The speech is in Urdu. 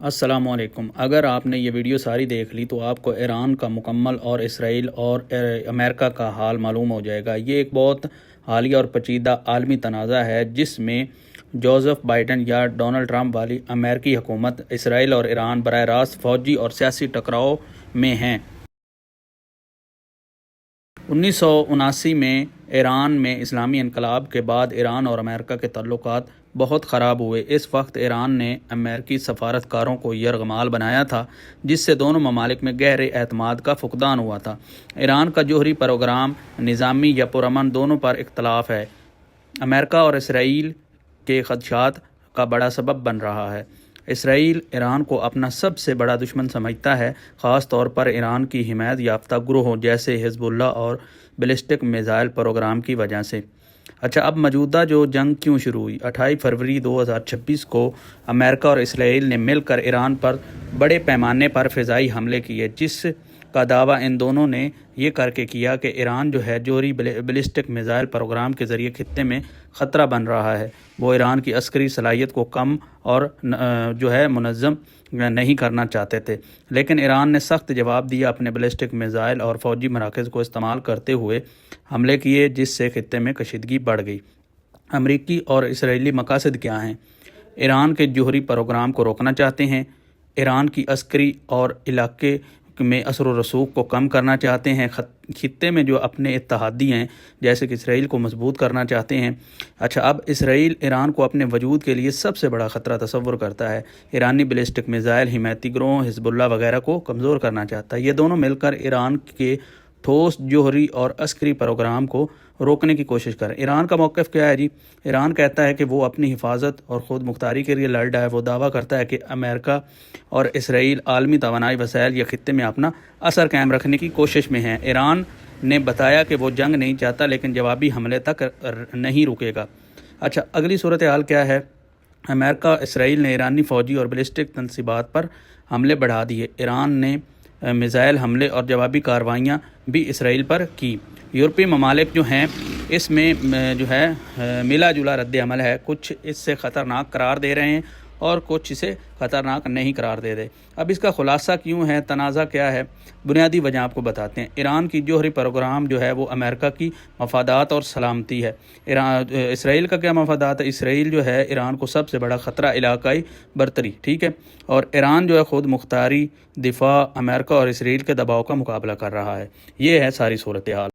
السلام علیکم۔ اگر آپ نے یہ ویڈیو ساری دیکھ لی تو آپ کو ایران کا مکمل اور اسرائیل اور امریکہ کا حال معلوم ہو جائے گا۔ یہ ایک بہت حالیہ اور پیچیدہ عالمی تنازع ہے جس میں جوزف بائیڈن یا ڈونلڈ ٹرمپ والی امریکی حکومت اسرائیل اور ایران براہ راست فوجی اور سیاسی ٹکراؤ میں ہیں۔ 1979 میں ایران میں اسلامی انقلاب کے بعد ایران اور امریکہ کے تعلقات بہت خراب ہوئے۔ اس وقت ایران نے امریکی سفارتکاروں کو یرغمال بنایا تھا جس سے دونوں ممالک میں گہرے اعتماد کا فقدان ہوا تھا۔ ایران کا جوہری پروگرام نظامی یا پرامن دونوں پر اختلاف ہے، امریکہ اور اسرائیل کے خدشات کا بڑا سبب بن رہا ہے۔ اسرائیل ایران کو اپنا سب سے بڑا دشمن سمجھتا ہے، خاص طور پر ایران کی حمایت یافتہ گروہوں جیسے حزب اللہ اور بیلسٹک میزائل پروگرام کی وجہ سے۔ اب موجودہ جو جنگ کیوں شروع ہوئی؟ 28 فروری 2026 کو امریکہ اور اسرائیل نے مل کر ایران پر بڑے پیمانے پر فضائی حملے کیے، جس کا دعویٰ ان دونوں نے یہ کر کے کیا کہ ایران جوہری بیلسٹک میزائل پروگرام کے ذریعے خطے میں خطرہ بن رہا ہے۔ وہ ایران کی عسکری صلاحیت کو کم اور منظم نہیں کرنا چاہتے تھے، لیکن ایران نے سخت جواب دیا، اپنے بیلسٹک میزائل اور فوجی مراکز کو استعمال کرتے ہوئے حملے کیے، جس سے خطے میں کشیدگی بڑھ گئی۔ امریکی اور اسرائیلی مقاصد کیا ہیں؟ ایران کے جوہری پروگرام کو روکنا چاہتے ہیں، ایران کی عسکری اور علاقے میں اثر و رسوخ کو کم کرنا چاہتے ہیں، خطے میں جو اپنے اتحادی ہیں جیسے کہ اسرائیل کو مضبوط کرنا چاہتے ہیں۔ اب اسرائیل ایران کو اپنے وجود کے لیے سب سے بڑا خطرہ تصور کرتا ہے۔ ایرانی بیلسٹک میزائل حمایتی گروہوں حزب اللہ وغیرہ کو کمزور کرنا چاہتا ہے۔ یہ دونوں مل کر ایران کے ٹھوس جوہری اور عسکری پروگرام کو روکنے کی کوشش کریں۔ ایران کا موقف کیا ہے؟ ایران کہتا ہے کہ وہ اپنی حفاظت اور خود مختاری کے لیے لڑ رہا ہے۔ وہ دعویٰ کرتا ہے کہ امریکہ اور اسرائیل عالمی توانائی وسائل یا خطے میں اپنا اثر قائم رکھنے کی کوشش میں ہیں۔ ایران نے بتایا کہ وہ جنگ نہیں چاہتا، لیکن جوابی حملے تک نہیں رکے گا۔ اگلی صورتحال کیا ہے؟ امریکہ اسرائیل نے ایرانی فوجی اور بیلسٹک تنصیبات پر حملے بڑھا دیے۔ ایران نے میزائل حملے اور جوابی کارروائیاں بھی اسرائیل پر کی۔ یورپی ممالک جو ہیں اس میں ملا جلا رد عمل ہے، کچھ اس سے خطرناک قرار دے رہے ہیں اور کچھ اسے خطرناک نہیں قرار دے رہے۔ اب اس کا خلاصہ کیوں ہے؟ تنازع کیا ہے؟ بنیادی وجہ آپ کو بتاتے ہیں۔ ایران کی جوہری پروگرام وہ امریکہ کی مفادات اور سلامتی ہے۔ اسرائیل کا کیا مفادات ہے؟ اسرائیل ایران کو سب سے بڑا خطرہ علاقائی برتری، ٹھیک ہے، اور ایران خود مختاری، دفاع، امریکہ اور اسرائیل کے دباؤ کا مقابلہ کر رہا ہے۔ یہ ہے ساری صورتحال۔